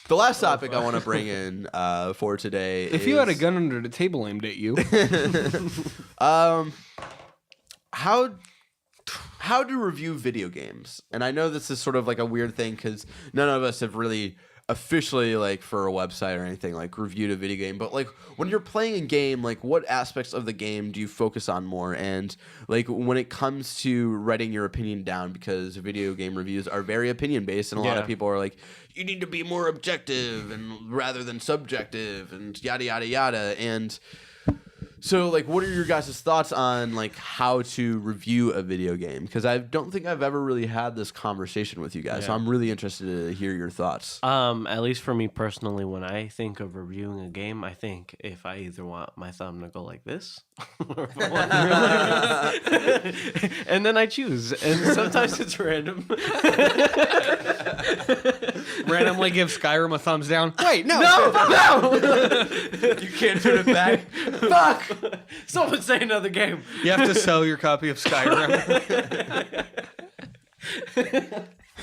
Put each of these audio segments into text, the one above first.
The last topic I want to bring in for today If you had a gun under the table aimed at you, how to review video games. And I know this is sort of like a weird thing because none of us have really officially, like, for a website or anything, like, reviewed a video game. But, like, when you're playing a game, like, what aspects of the game do you focus on more? And, like, when it comes to writing your opinion down, because video game reviews are very opinion based, and a lot of people are like, you need to be more objective and rather than subjective and yada yada yada. And so, like, what are your guys' thoughts on, like, how to review a video game? Because I don't think I've ever really had this conversation with you guys, so I'm really interested to hear your thoughts. At least for me personally, when I think of reviewing a game, I think if I either want my thumb to go like this, or if I want it to go like this, and then I choose, and sometimes it's random. randomly give Skyrim a thumbs down. Wait, no. You can't turn it back. Fuck! Someone say another game. You have to sell your copy of Skyrim.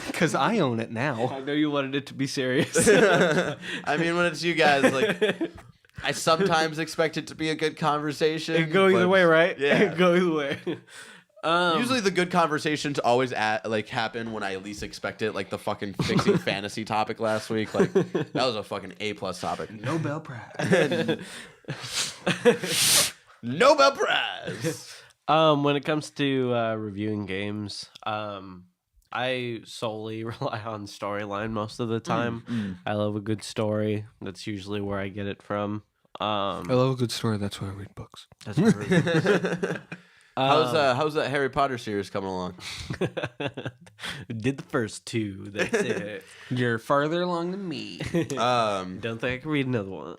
Because I own it now. I know you wanted it to be serious. I mean, when it's you guys, like, I sometimes expect it to be a good conversation. It go either but- way, right? Yeah. It go either way. Usually the good conversations always happen when I least expect it, like the fucking fixing fantasy topic last week. Like, that was a fucking A+ topic. Nobel Prize. Nobel Prize. When it comes to reviewing games, I solely rely on storyline most of the time. I love a good story. That's usually where I get it from. I love a good story. That's why I read books. That's really How's that Harry Potter series coming along? did the first two. That's it. You're farther along than me. Don't think I can read another one.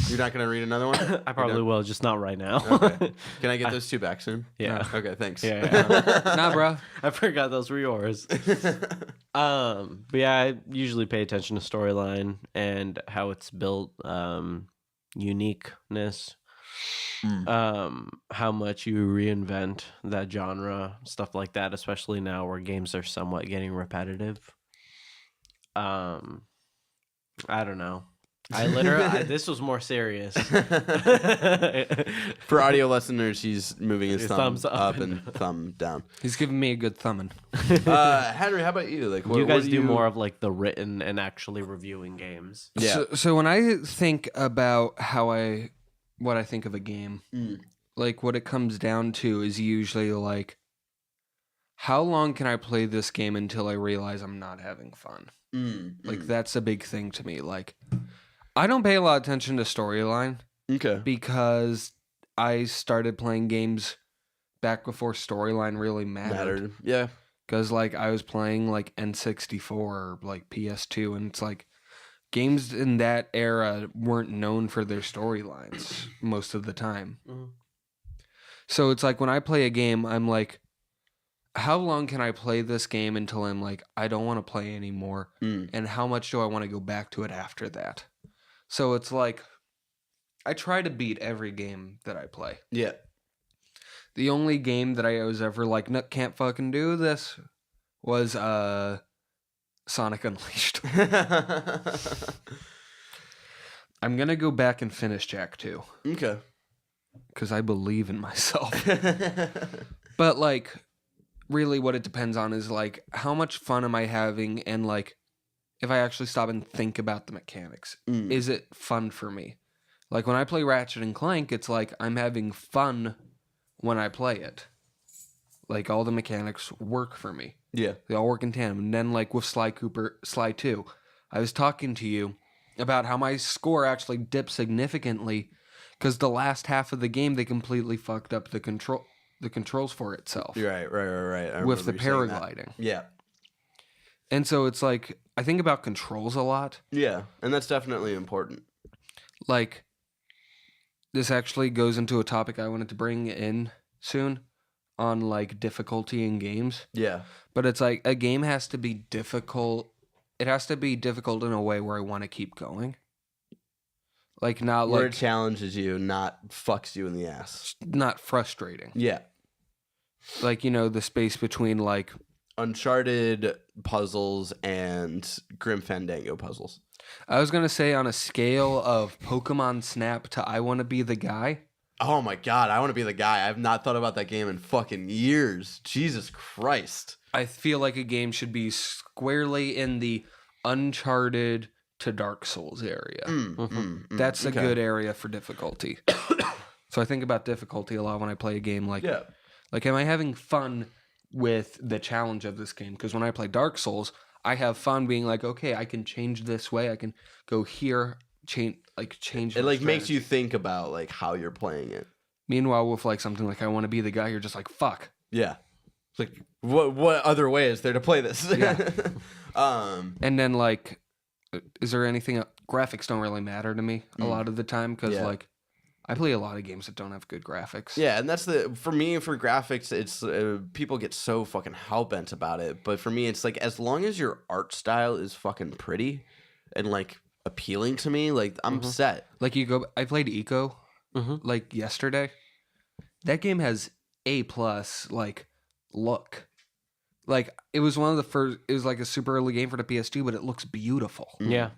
You're not gonna read another one? I probably will, just not right now. Okay. Can I get those two back soon? Yeah. Okay, thanks. Yeah. Nah, bro. I forgot those were yours. But yeah, I usually pay attention to storyline and how it's built, uniqueness, how much you reinvent that genre, stuff like that, especially now where games are somewhat getting repetitive. I don't know. I literally, this was more serious. For audio listeners, he's moving his Thumbs thumb up up and thumb down. He's giving me a good thumbing. Henry, how about you? Like, You guys do more of like the written and actually reviewing games. Yeah. So when I think about what I think of a game, like what it comes down to is usually like, how long can I play this game until I realize I'm not having fun? Like that's a big thing to me. Like, I don't pay a lot of attention to storyline Okay. because I started playing games back before storyline really mattered. Yeah. Because like I was playing like N64 or like PS2, and it's like games in that era weren't known for their storylines most of the time. So it's like when I play a game, I'm like, how long can I play this game until I'm like, I don't want to play anymore? And how much do I want to go back to it after that? So it's like, I try to beat every game that I play. Yeah. The only game that I was ever like, no, can't fucking do this was Sonic Unleashed. I'm going to go back and finish Jak 2. Okay. Because I believe in myself. But like, really what it depends on is like, how much fun am I having? And like, if I actually stop and think about the mechanics, is it fun for me? Like when I play Ratchet and Clank, it's like I'm having fun when I play it. Like all the mechanics work for me. Yeah. They all work in tandem. And then like with Sly 2, I was talking to you about how my score actually dipped significantly because the last half of the game they completely fucked up the controls for itself. Right. I With the remember you saying that. paragliding. Yeah. And so it's like, I think about controls a lot. Yeah. And that's definitely important. Like, this actually goes into a topic I wanted to bring in soon on like difficulty in games. Yeah. But it's like a game has to be difficult. It has to be difficult in a way where I want to keep going. Like not Where like it challenges you, not fucks you in the ass. not frustrating. Yeah. Like, you know, the space between like Uncharted puzzles and Grim Fandango puzzles. I was gonna say on a scale of Pokemon Snap to I Want to Be the Guy. Oh my god, I want to be the guy. I've not thought about that game in fucking years. Jesus Christ. I feel like a game should be squarely in the Uncharted to Dark Souls area. That's a okay. good area for difficulty. So I think about difficulty a lot when I play a game like, Yeah. like, am I having fun with the challenge of this game? Because when I play Dark Souls, I have fun being like, okay, I can change this way. I can go here, change. It like makes you think about like how you're playing it. Meanwhile, with like something like I Want to Be the Guy, you're just like, fuck. Yeah. It's like what other way is there to play this? Yeah. Um And then like, is there anything? Graphics don't really matter to me a lot of the time because Yeah. like, I play a lot of games that don't have good graphics. Yeah, and that's for me for graphics. It's people get so fucking hellbent about it, but for me, it's like as long as your art style is fucking pretty and like appealing to me, like I'm set. Like I played Eco like yesterday. That game has A+ like look. Like it was one of the first. It was like a super early game for the PS2, but it looks beautiful. Yeah.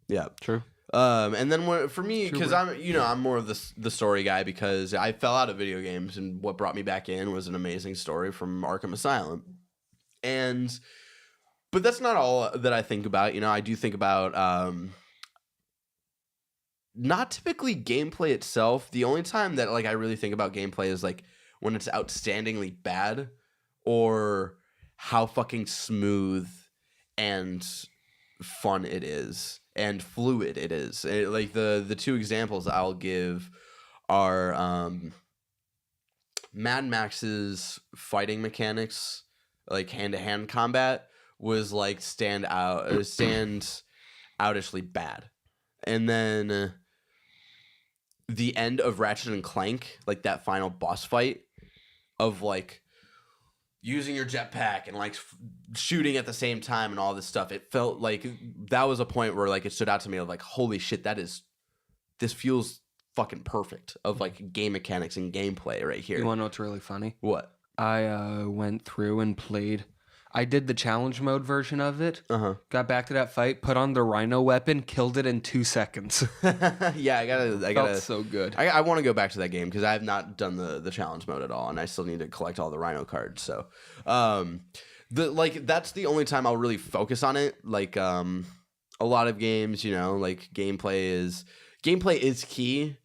Yeah. True. And then for me, because True. I'm more of the story guy because I fell out of video games, and what brought me back in was an amazing story from Arkham Asylum, but that's not all that I think about. I do think about not typically gameplay itself. The only time that like I really think about gameplay is like when it's outstandingly bad or how fucking smooth and fun it is and fluid it is. Like the two examples I'll give are Mad Max's fighting mechanics, like hand-to-hand combat, was like stand outishly bad. And then the end of Ratchet and Clank, like that final boss fight of like using your jetpack and like shooting at the same time and all this stuff, it felt like that was a point where like it stood out to me of like, holy shit, this feels fucking perfect of like game mechanics and gameplay right here. You want to know what's really funny? What? I went through and played. I did the challenge mode version of it. Got back to that fight, put on the Rhino weapon, killed it in 2 seconds. Yeah, I gotta Felt so good. I want to go back to that game because I have not done the challenge mode at all, and I still need to collect all the Rhino cards. So, that's the only time I'll really focus on it. Like, a lot of games, like gameplay is key.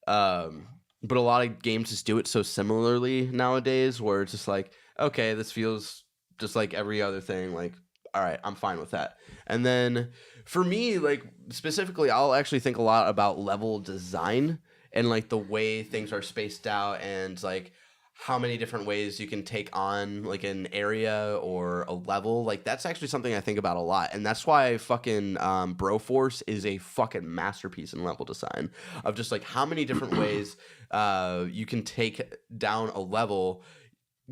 But a lot of games just do it so similarly nowadays, where it's just like, okay, this feels just like every other thing. Like, all right, I'm fine with that. And then for me, like specifically, I'll actually think a lot about level design and like the way things are spaced out and like how many different ways you can take on like an area or a level. Like that's actually something I think about a lot. And that's why fucking Broforce is a fucking masterpiece in level design of just like how many different ways you can take down a level,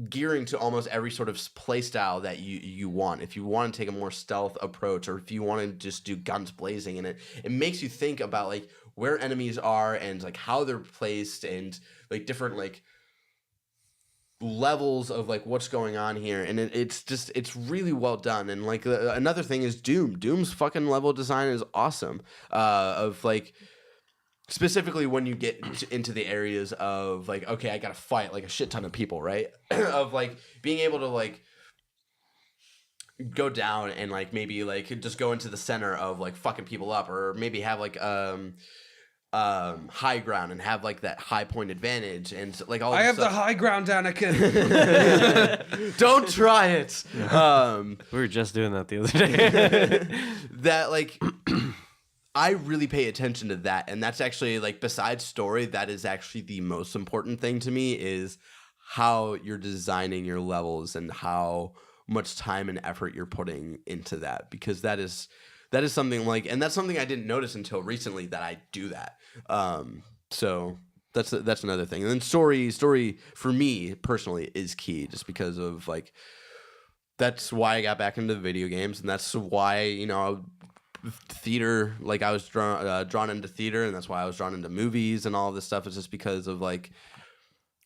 gearing to almost every sort of play style that you want. If you want to take a more stealth approach, or if you want to just do guns blazing in it, it makes you think about like where enemies are and like how they're placed and like different like levels of like what's going on here. And it's really well done. And like another thing is Doom's fucking level design is awesome. Of like specifically when you get into the areas of like, okay, I gotta fight like a shit ton of people, right? Of like being able to like go down and like maybe like just go into the center of like fucking people up, or maybe have like high ground and have like that high point advantage and like all. I have stuff. the high ground, Anakin. Don't try it. We were just doing that the other day. That like I really pay attention to that, and that's actually like besides story, that is actually the most important thing to me is how you're designing your levels and how much time and effort you're putting into that, because that is something like, and that's something I didn't notice until recently that I do that. So that's another thing. And then story for me personally is key, just because of like that's why I got back into video games, and that's why theater, like I was drawn into theater, and that's why I was drawn into movies and all of this stuff. Is just because of like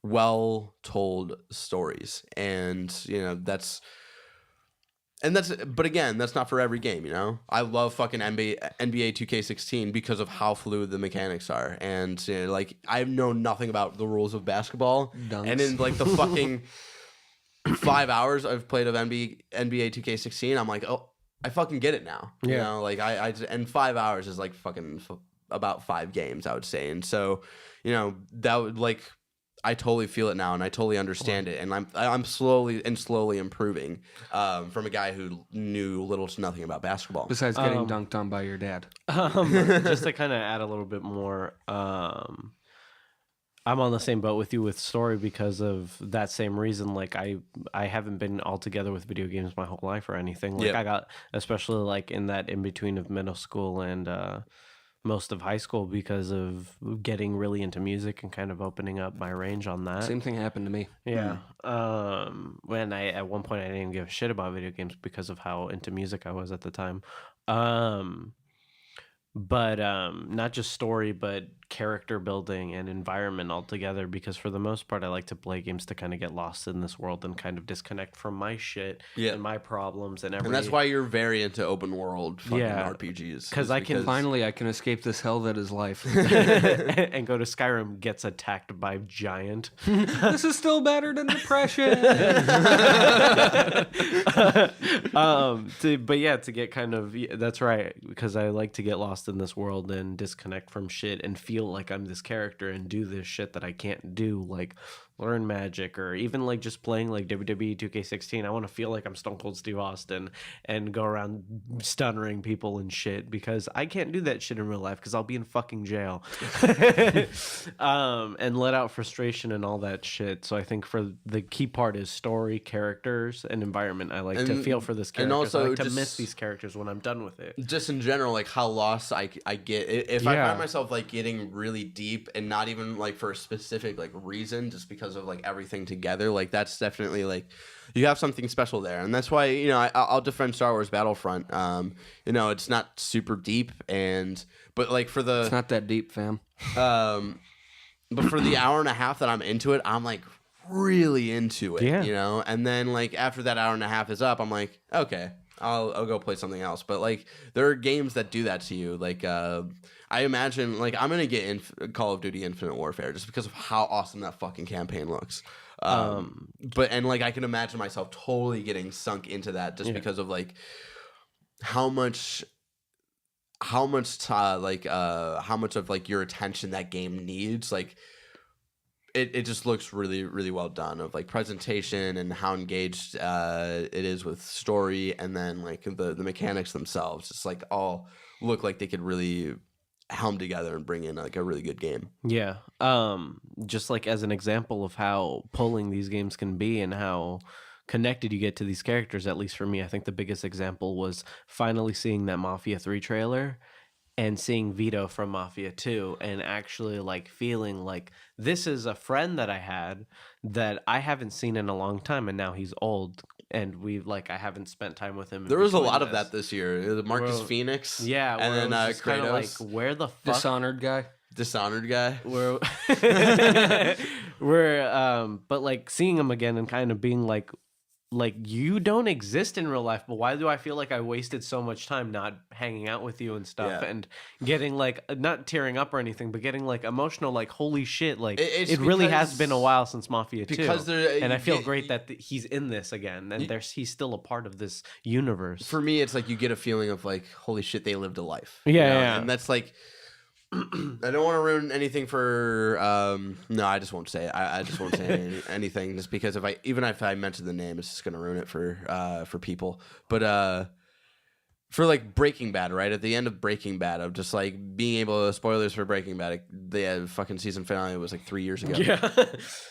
well told stories, and but again, that's not for every game. I love fucking NBA 2K16 because of how fluid the mechanics are, and like I know nothing about the rules of basketball, Dunks. and in like the fucking 5 hours I've played of NBA 2K16, I'm like, oh, I fucking get it now. Like I and 5 hours is like fucking about 5 games, I would say, and so that would like. I totally feel it now, and I totally understand it, and I'm slowly improving from a guy who knew little to nothing about basketball. Besides getting dunked on by your dad. Just to kind of add a little bit more, I'm on the same boat with you with story because of that same reason. Like I haven't been all together with video games my whole life or anything. Like I got, especially like in that in between of middle school and most of high school, because of getting really into music and kind of opening up my range on that. Same thing happened to me. Yeah. When at one point I didn't even give a shit about video games because of how into music I was at the time. But not just story, but character building and environment altogether, because for the most part I like to play games to kind of get lost in this world and kind of disconnect from my shit and my problems and everything. And that's why you're very into open world fucking RPGs. Because I can finally escape this hell that is life. and go to Skyrim, gets attacked by giant. This is still better than depression. To get kind of, that's right, because I like to get lost in this world and disconnect from shit and feel like I'm this character and do this shit that I can't do, like learn magic, or even like just playing like WWE 2K16. I want to feel like I'm Stone Cold Steve Austin and go around stunnering people and shit, because I can't do that shit in real life because I'll be in fucking jail. And let out frustration and all that shit. So I think for the key part is story, characters, and environment. I like to feel for this character. And also I like to miss these characters when I'm done with it. Just in general, like how lost I get. If I find myself like getting really deep and not even like for a specific like reason, just because of like everything together, like that's definitely like you have something special there. And that's why I'll defend Star Wars Battlefront. It's not super deep, but like for the it's not that deep, fam. But for the hour and a half that I'm into it, I'm like really into it. And then like after that hour and a half is up, I'm like, okay, I'll go play something else. But like there are games that do that to you. Like I imagine like I'm gonna get in Call of Duty Infinite Warfare just because of how awesome that fucking campaign looks. But like I can imagine myself totally getting sunk into that just because of like how much of like your attention that game needs. Like it just looks really, really well done, of like presentation and how engaged it is with story, and then like the mechanics themselves just like all look like they could really helm together and bring in like a really good game. Yeah. Just like as an example of how pulling these games can be and how connected you get to these characters, at least for me, I think the biggest example was finally seeing that Mafia 3 trailer and seeing Vito from Mafia 2 and actually like feeling like this is a friend that I had that I haven't seen in a long time, and now he's old and I haven't spent time with him. There was a lot of that this year. Marcus Phoenix. Yeah. And then Kratos. Like, where the fuck? Dishonored guy. But like seeing him again and kind of being like you don't exist in real life, but why do I feel like I wasted so much time not hanging out with you and stuff, and getting like not tearing up or anything, but getting like emotional, like holy shit, like it really has been a while since Mafia 2, and I feel great that he's in this again, and he's still a part of this universe. For me, it's like you get a feeling of like holy shit, they lived a life. And that's like. I don't want to ruin anything for no, I just won't say it. I just won't say anything just because if I mention the name, it's just gonna ruin it for people. But for like Breaking Bad, right at the end of Breaking Bad, of just like being able to, spoilers for Breaking Bad, the fucking season finale was like 3 years ago. Just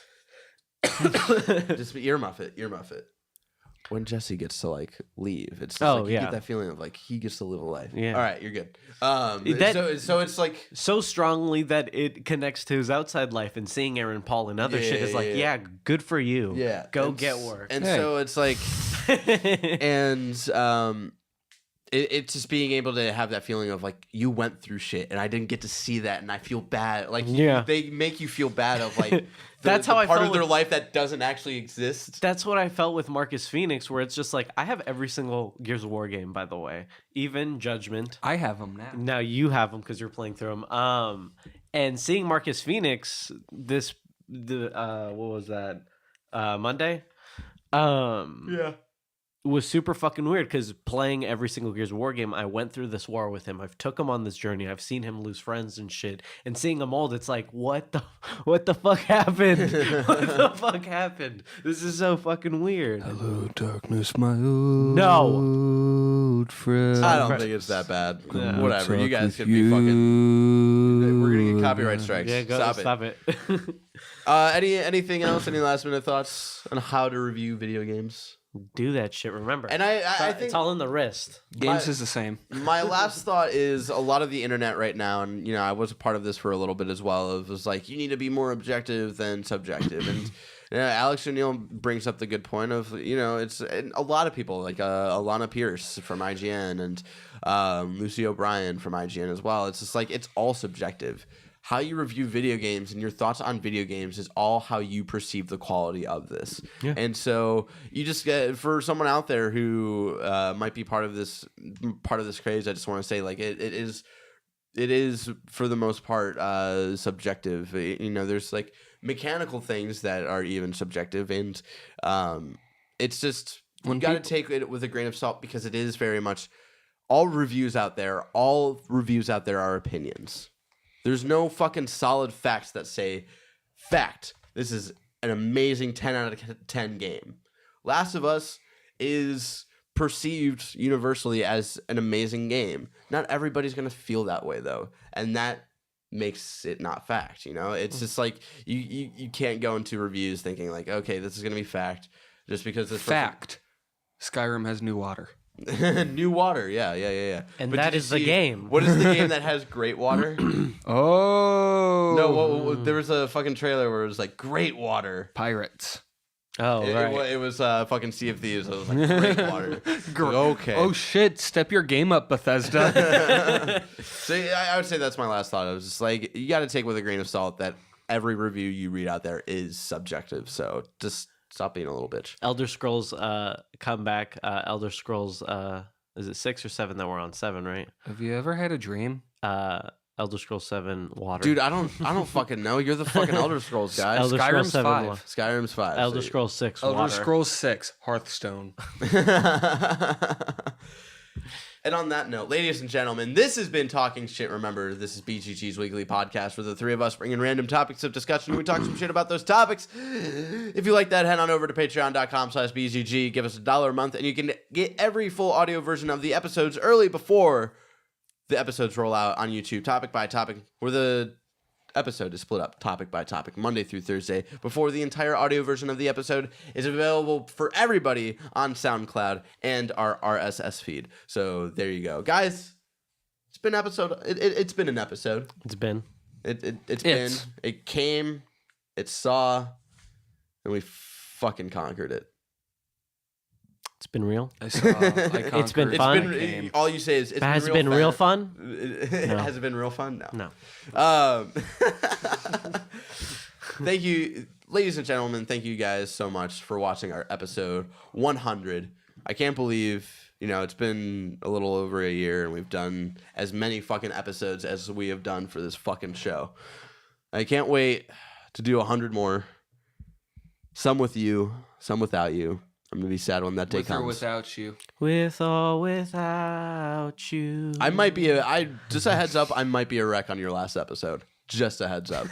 earmuff it. When Jesse gets to like leave, it's just you get that feeling of like he gets to live a life. All right, you're good. So it's like so strongly that it connects to his outside life, and seeing Aaron Paul and other shit is like, good for you. Go get work. And so it's like, and it's just being able to have that feeling of like you went through shit and I didn't get to see that and I feel bad. Like they make you feel bad of like That's how I part felt of their with- life that doesn't actually exist. That's what I felt with Marcus Phoenix, where it's just like I have every single Gears of War game, by the way, even Judgment. I have them now. Now you have them because you're playing through them. And seeing Marcus Phoenix what was that? Monday. Yeah. Was super fucking weird because playing every single Gears of War game, I went through this war with him. I've took him on this journey. I've seen him lose friends and shit. And seeing him old, it's like, what the fuck happened? What the fuck happened? This is so fucking weird. Hello, darkness, my old friend. I don't think it's that bad. Yeah. Whatever. You guys Talk could be with fucking. you. We're gonna get copyright strikes. Yeah, go Stop it. it. Anything else? Any last minute thoughts on how to review video games? Do that shit. Remember, And I think it's all in the wrist. Games is the same. my last thought is a lot of the internet right now, and you know, I was a part of this for a little bit as well. It was like you need to be more objective than subjective, and Alex O'Neill brings up the good point of it's and a lot of people like Alana Pierce from IGN and Lucy O'Brien from IGN as well. It's just like it's all subjective. How you review video games and your thoughts on video games is all how you perceive the quality of this. Yeah. And so you just get for someone out there who might be part of this craze. I just want to say like it is for the most part subjective. There's like mechanical things that are even subjective, and it's just you got to take it with a grain of salt because it is very much all reviews out there are opinions. There's no fucking solid facts that say, fact, this is an amazing 10 out of 10 game. Last of Us is perceived universally as an amazing game. Not everybody's going to feel that way, though. And that makes it not fact, It's just like, you can't go into reviews thinking like, okay, this is going to be fact, just because this Fact. Skyrim has new water. New water, yeah. And But that did you is the see- game. What is the game that has great water? Oh. No, there was a fucking trailer where it was like great water. Pirates. Oh, right. It was fucking Sea of Thieves. It was like great water. Like, okay. Oh shit! Step your game up, Bethesda. So I would say that's my last thought. I was just like, you got to take with a grain of salt that every review you read out there is subjective. So just stop being a little bitch. Elder Scrolls comeback. Elder Scrolls is it 6 or 7 that we're on? 7, right? Have you ever had a dream? Elder Scrolls 7 Water. Dude, I don't fucking know. You're the fucking Elder Scrolls guy. Elder Skyrim's Scrolls 7 5. Water. Skyrim's 5. Elder so- Scrolls 6 Elder Water. Scrolls 6, Hearthstone. And on that note, ladies and gentlemen, this has been Talking Shit. Remember, this is BGG's weekly podcast where the three of us bring in random topics of discussion. We talk some shit about those topics. If you like that, head on over to patreon.com/BGG. Give us $1 a month, and you can get every full audio version of the episodes early before the episodes roll out on YouTube, topic by topic, where the episode is split up topic by topic, Monday through Thursday, before the entire audio version of the episode is available for everybody on SoundCloud and our RSS feed. So there you go, guys. It's been an episode. It's been an episode. It's been. It came, it saw, and we fucking conquered it. It's been real. It's been fun. All you say is it's Has it been been real fun? No. Has it been real fun? No. No. Thank you, ladies and gentlemen. Thank you guys so much for watching our episode 100. I can't believe, it's been a little over a year and we've done as many fucking episodes as we have done for this fucking show. I can't wait to do 100 more. Some with you, some without you. I'm gonna be sad when that day With or comes. without you. With or without you. I might be just a heads up, I might be a wreck on your last episode. Just a heads up.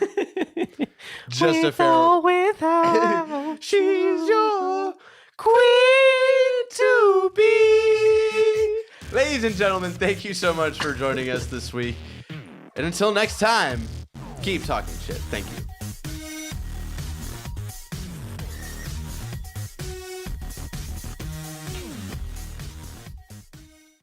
Just a With fair. or without She's your queen to be. Ladies and gentlemen, thank you so much for joining us this week. And until next time, keep talking shit. Thank you.